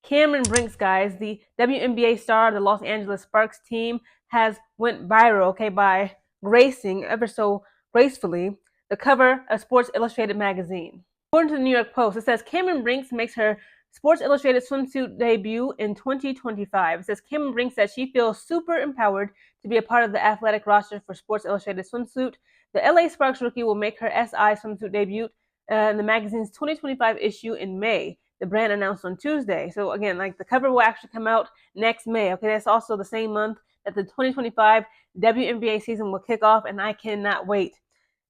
Cameron Brink's guys, the WNBA star of the Los Angeles Sparks team, has went viral, okay, by gracing ever so gracefully the cover of Sports Illustrated magazine. According to the New York Post, it says Cameron Brink makes her Sports Illustrated swimsuit debut in 2025. It says Cameron Brink says she feels super empowered to be a part of the athletic roster for Sports Illustrated swimsuit. The LA Sparks rookie will make her SI swimsuit debut in the magazine's 2025 issue in May. The brand announced on Tuesday. So again, like the cover will actually come out next May. Okay, that's also the same month that the 2025 WNBA season will kick off, and I cannot wait.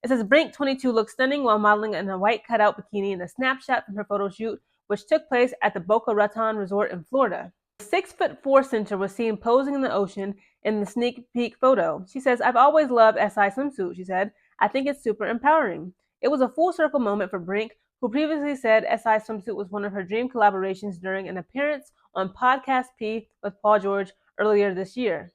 It says Brink 22 looks stunning while modeling in a white cutout bikini in a snapshot from her photo shoot, which took place at the Boca Raton Resort in Florida. The 6'4" center was seen posing in the ocean in the sneak peek photo. She says, "I've always loved SI swimsuit," she said. "I think it's super empowering." It was a full circle moment for Brink, who previously said SI swimsuit was one of her dream collaborations during an appearance on Podcast P with Paul George earlier this year.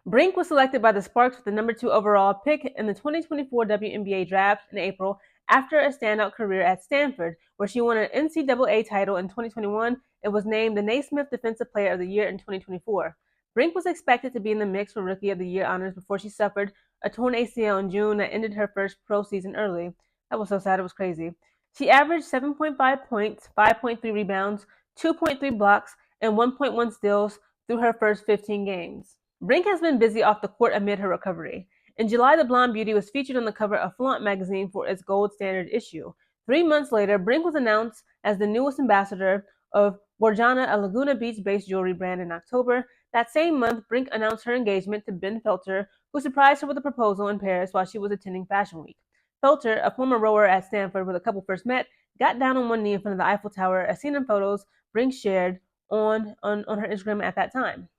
Brink was selected by the Sparks with the number 2 overall pick in the 2024 WNBA draft in April after a standout career at Stanford, where she won an NCAA title in 2021 and was named the Naismith Defensive Player of the Year in 2024. Brink was expected to be in the mix for Rookie of the Year honors before she suffered a torn ACL in June that ended her first pro season early. That was so sad. It was crazy. She averaged 7.5 points, 5.3 rebounds, 2.3 blocks, and 1.1 steals through her first 15 games. Brink has been busy off the court amid her recovery. In July, the blonde beauty was featured on the cover of Flaunt magazine for its gold standard issue. 3 months later, Brink was announced as the newest ambassador of Borjana, a Laguna Beach-based jewelry brand, in October. That same month, Brink announced her engagement to Ben Felter, who surprised her with a proposal in Paris while she was attending Fashion Week. Felter, a former rower at Stanford where the couple first met, got down on one knee in front of the Eiffel Tower, as seen in photos Brink shared on her Instagram at that time.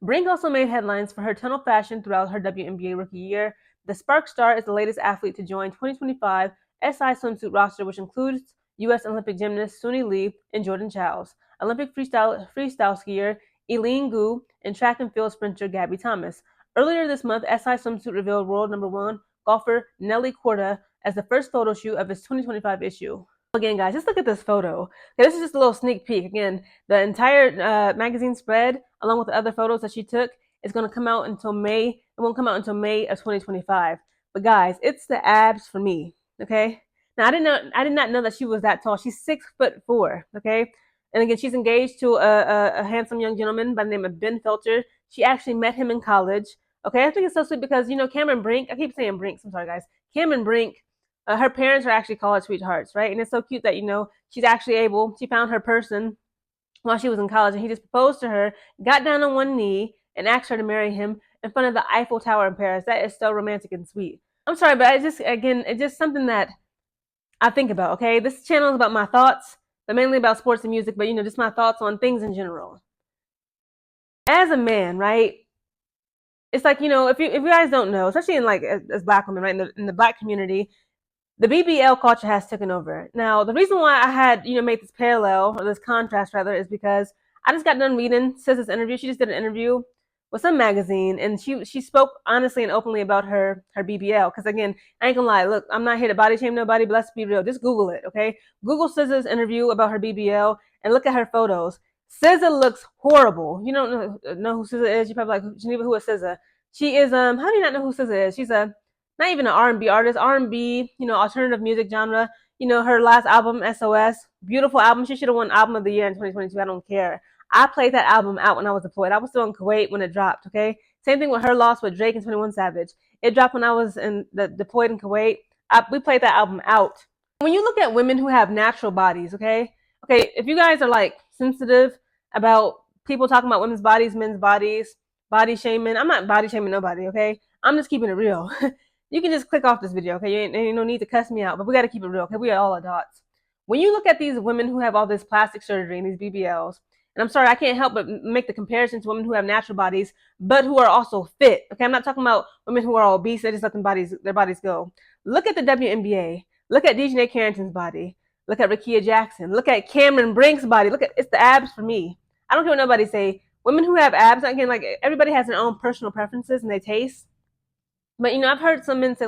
Brink also made headlines for her tunnel fashion throughout her WNBA rookie year. The Spark star is the latest athlete to join 2025 SI swimsuit roster, which includes U.S. Olympic gymnast Suni Lee and Jordan Childs, Olympic freestyle skier Eileen Gu, and track and field sprinter Gabby Thomas. Earlier this month, SI swimsuit revealed world number 1 golfer Nelly Korda as the first photo shoot of its 2025 issue. Again, guys, just look at this photo. Okay, this is just a little sneak peek. Again, the entire magazine spread, along with the other photos that she took, is going to come out until May. It won't come out until May of 2025. But guys, it's the abs for me. Okay. Now I did not know that she was that tall. She's 6'4". Okay. And again, she's engaged to a handsome young gentleman by the name of Ben Felter. She actually met him in college. Okay, I think it's so sweet because Cameron Brink. I keep saying Brinks. I'm sorry, guys. Cameron Brink. Her parents are actually college sweethearts, right? And it's so cute that she's actually she found her person while she was in college, and he just proposed to her, got down on one knee, and asked her to marry him in front of the Eiffel Tower in Paris. That is so romantic and sweet. I'm sorry, but it's just something that I think about. Okay, this channel is about my thoughts, but mainly about sports and music. But just my thoughts on things in general. As a man, right? It's like if you guys don't know, especially in as Black women, right, in the Black community, the BBL culture has taken over. Now, the reason why I had, made this parallel, or this contrast rather, is because I just got done reading SZA's interview. She just did an interview with some magazine, and she spoke honestly and openly about her BBL. Because again, I ain't gonna lie, look, I'm not here to body shame nobody, but let's be real. Just Google it, okay? Google SZA's interview about her BBL and look at her photos. SZA looks horrible. You don't know who SZA is. You're probably like, Geneva, who is SZA? She is how do you not know who SZA is? She's not even an R&B artist, R&B, alternative music genre. Her last album, SOS, beautiful album. She should have won Album of the Year in 2022. I don't care. I played that album out when I was deployed. I was still in Kuwait when it dropped, okay? Same thing with her loss with Drake and 21 Savage. It dropped when I was deployed in Kuwait. We played that album out. When you look at women who have natural bodies, okay, if you guys are sensitive about people talking about women's bodies, men's bodies, body shaming, I'm not body shaming nobody, okay? I'm just keeping it real. You can just click off this video, okay? You ain't no need to cuss me out, but we got to keep it real, okay? We are all adults. When you look at these women who have all this plastic surgery and these BBLs, and I'm sorry, I can't help but make the comparison to women who have natural bodies, but who are also fit, okay? I'm not talking about women who are obese, they just let their bodies go. Look at the WNBA. Look at Dejanay Carrington's body. Look at Rakia Jackson. Look at Cameron Brink's body. It's the abs for me. I don't care what nobody say. Women who have abs, again, everybody has their own personal preferences and their tastes. But, I've heard some men say,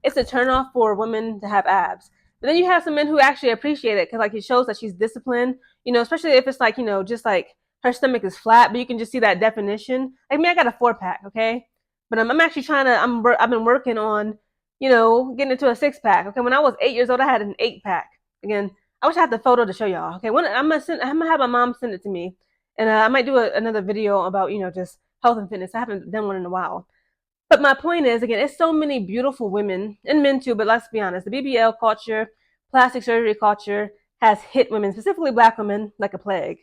it's a turnoff for women to have abs. But then you have some men who actually appreciate it because, it shows that she's disciplined. especially if it's like, just like her stomach is flat, but you can just see that definition. Like me, I got a 4-pack, okay? But I'm actually I've been working on, getting into a 6-pack. Okay, when I was 8 years old, I had an 8-pack. Again, I wish I had the photo to show y'all. Okay, I'm gonna have my mom send it to me, and I might do another video about, just health and fitness. I haven't done one in a while. But my point is, again, it's so many beautiful women and men too. But let's be honest, the BBL culture, plastic surgery culture, has hit women, specifically Black women, like a plague.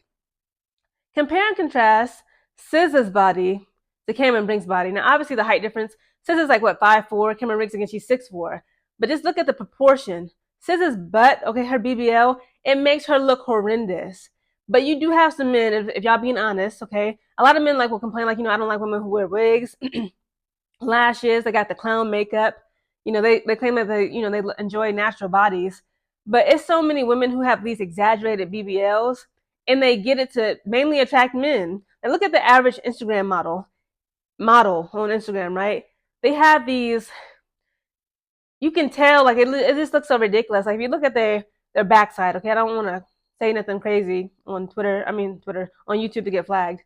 Compare and contrast SZA's body to Cameron Brink's body. Now, obviously, the height difference. SZA's like what, 5'4". Cameron Brink's, again, she's 6'4". But just look at the proportion. SZA's butt, okay, her BBL, it makes her look horrendous. But you do have some men, if y'all being honest, okay. A lot of men will complain like, I don't like women who wear wigs, lashes. They got the clown makeup. They claim that they enjoy natural bodies. But it's so many women who have these exaggerated BBLs, and they get it to mainly attract men. And look at the average Instagram model on Instagram, right? They have these. You can tell, like it just looks so ridiculous. Like if you look at their backside, okay, I don't want to say nothing crazy on Twitter on YouTube to get flagged.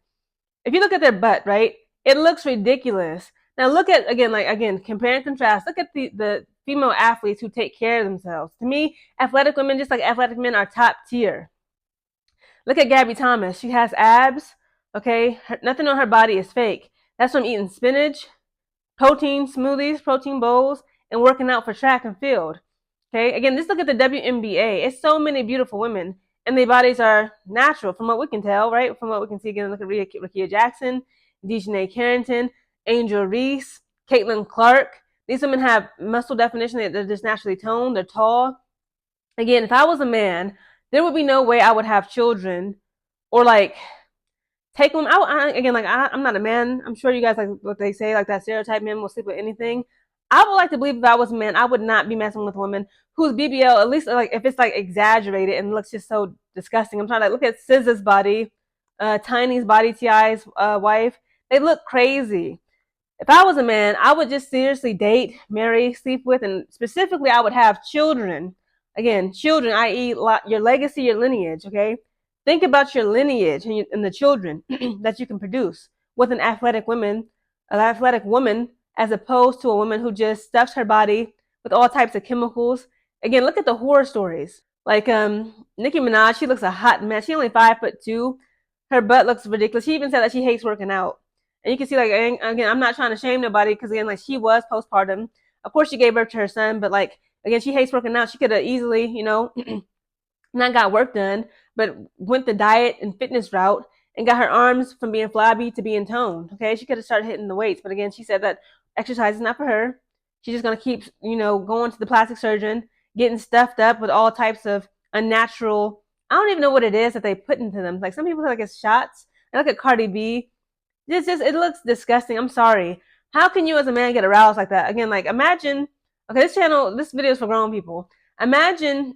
If you look at their butt, right, it looks ridiculous. Now look at again, compare and contrast. Look at the female athletes who take care of themselves. To me, athletic women, just like athletic men, are top tier. Look at Gabby Thomas. She has abs. Okay, nothing on her body is fake. That's from eating spinach, protein smoothies, protein bowls, and working out for track and field. Okay, again, just look at the WNBA. It's so many beautiful women, and their bodies are natural from what we can tell, right? From what we can see. Again, look at Rickea Jackson, Dejanay Carrington, Angel Reese, Caitlin Clark. These women have muscle definition. They're just naturally toned. They're tall. Again, if I was a man, there would be no way I would have children or like take them out. I'm not a man. I'm sure you guys like what they say, like that stereotype, men will sleep with anything. I would like to believe if I was a man, I would not be messing with a woman whose BBL, at least like if it's like exaggerated and looks just so disgusting. I'm trying to look at SZA's body, Tiny's body, T.I.'s wife. They look crazy. If I was a man, I would just seriously date, marry, sleep with, and specifically I would have children. Again, children, i.e. your legacy, your lineage, okay? Think about your lineage and the children that you can produce with an athletic woman, as opposed to a woman who just stuffs her body with all types of chemicals. Again, look at the horror stories. Like Nicki Minaj, she looks a hot mess. She's only 5'2". Her butt looks ridiculous. She even said that she hates working out. And you can see, like, again, I'm not trying to shame nobody because, again, like, she was postpartum. Of course, she gave birth to her son, but, like, again, she hates working out. She could have easily, not got work done, but went the diet and fitness route and got her arms from being flabby to being toned. Okay, she could have started hitting the weights, but again, she said that exercise is not for her. She's just gonna keep, going to the plastic surgeon, getting stuffed up with all types of unnatural. I don't even know what it is that they put into them. Like some people feel like it's shots. I look at Cardi B. It looks disgusting. I'm sorry. How can you as a man get aroused like that? Again, like imagine. Okay, this video is for grown people. Imagine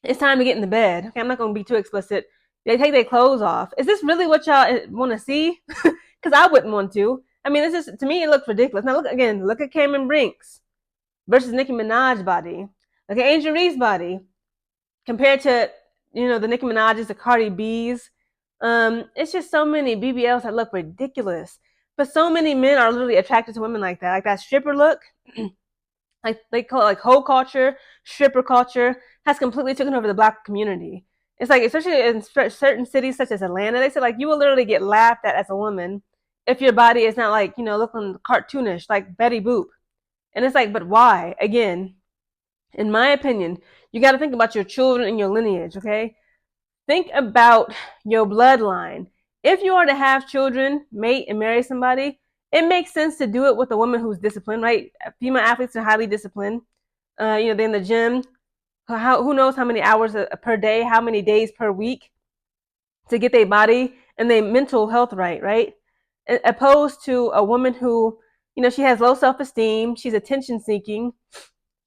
it's time to get in the bed. Okay, I'm not gonna be too explicit. They take their clothes off. Is this really what y'all want to see? Because I wouldn't want to. I mean, this is, to me, it looks ridiculous. Now look at Cameron Brink's versus Nicki Minaj body. Look at Angel Reese's body compared to the Nicki Minaj's, the Cardi B's. It's just so many BBLs that look ridiculous. But so many men are literally attracted to women like that stripper look. Like they call it like hoe culture, stripper culture has completely taken over the Black community. It's like, especially in certain cities such as Atlanta, they say like you will literally get laughed at as a woman if your body is not like, looking cartoonish like Betty Boop. And it's like, but why? Again, in my opinion, you got to think about your children and your lineage, okay? Think about your bloodline. If you are to have children, mate, and marry somebody, it makes sense to do it with a woman who's disciplined, right? Female athletes are highly disciplined. They're in the gym. Who knows how many hours per day, how many days per week to get their body and their mental health right? Opposed to a woman who, she has low self-esteem. She's attention seeking.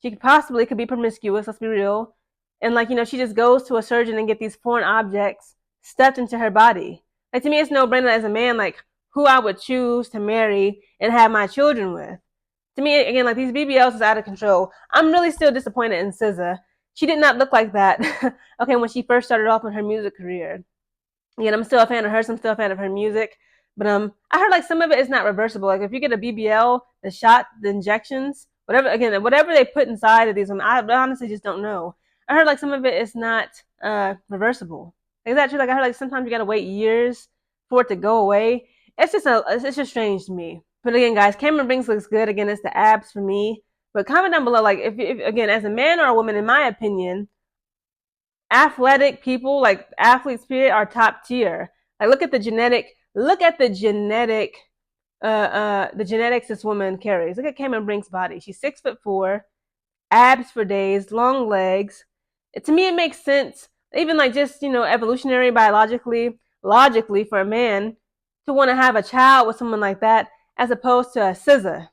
She could be promiscuous. Let's be real. And she just goes to a surgeon and get these foreign objects stuffed into her body. Like to me, it's no brainer as a man, like who I would choose to marry and have my children with. To me, again, like these BBLs is out of control. I'm really still disappointed in SZA. She did not look like that. Okay, when she first started off in her music career. Yeah, I'm still a fan of hers. I'm still a fan of her music. But I heard like some of it is not reversible. Like if you get a BBL, the shot, the injections, whatever they put inside of these women, I honestly just don't know. I heard like some of it is not reversible. Is that true? Like I heard like sometimes you gotta wait years for it to go away. It's just strange to me. But again, guys, Cameron Brinks looks good. Again, it's the abs for me. But comment down below, like if again, as a man or a woman, in my opinion, athletic people, like athletes period, are top tier. Like look at the genetics this woman carries. Look at Cameron Brink's body. She's 6'4", abs for days, long legs. To me it makes sense, even like just, evolutionary, biologically, logically, for a man to want to have a child with someone like that as opposed to a scissor.